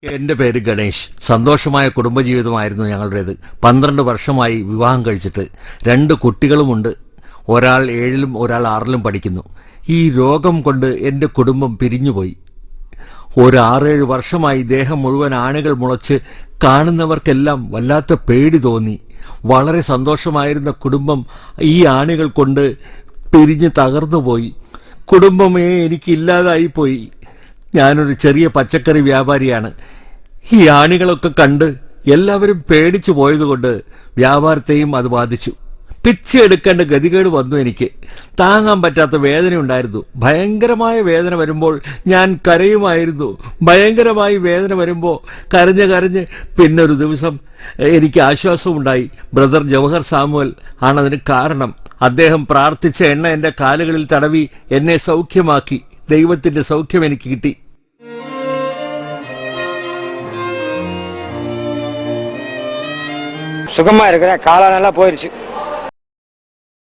എന്റെ പേര് ഗണേഷ്. സന്തോഷമായ കുടുംബജീവിതമായിരുന്നു ഞങ്ങളുടേത്. 12 വർഷമായി വിവാഹം കഴിച്ചിട്ട് 2 കുട്ടികളുമുണ്ട്. ഒരാൾ 7ലും ഒരാൾ 6ലും പഠിക്കുന്നു. ഈ രോഗം കൊണ്ട് എന്റെ കുടുംബം പിരിഞ്ഞുപോയി. ഒരു 6-7 വർഷമായി ദേഹം മുഴുവൻ ആണികൾ മുളച്ച് കാണുന്നവർക്കെല്ലാം വല്ലാത്ത പേടി തോന്നി. വളരെ സന്തോഷമായിരുന്ന കുടുംബം ഈ ആണികൾ കൊണ്ട് പിരിഞ്ഞ് തകർന്നുപോയി. കുടുംബമേ എനിക്കില്ലാതായിപ്പോയി. ഞാനൊരു ചെറിയ പച്ചക്കറി വ്യാപാരിയാണ്. ഈ ആണികളൊക്കെ കണ്ട് എല്ലാവരും പേടിച്ചു പോയതുകൊണ്ട് വ്യാപാരത്തെയും അത് ബാധിച്ചു. പിച്ചെടുക്കേണ്ട ഗതികേട് വന്നു. എനിക്ക് താങ്ങാൻ പറ്റാത്ത വേദനയുണ്ടായിരുന്നു. ഭയങ്കരമായ വേദന വരുമ്പോൾ ഞാൻ കരയുമായിരുന്നു. ഭയങ്കരമായി വേദന വരുമ്പോൾ കരഞ്ഞ് പിന്നൊരു ദിവസം എനിക്ക് ആശ്വാസമുണ്ടായി. ബ്രദർ ജവഹർ സാമുവൽ ആണതിന് കാരണം. അദ്ദേഹം പ്രാർത്ഥിച്ച എണ്ണ എൻ്റെ കാലുകളിൽ തടവി എന്നെ സൗഖ്യമാക്കി. ദൈവത്തിന്റെ സൗഖ്യം എനിക്ക് കിട്ടി. சுகமா இருக்கிறேன். காலம் நல்லா போயிடுச்சு.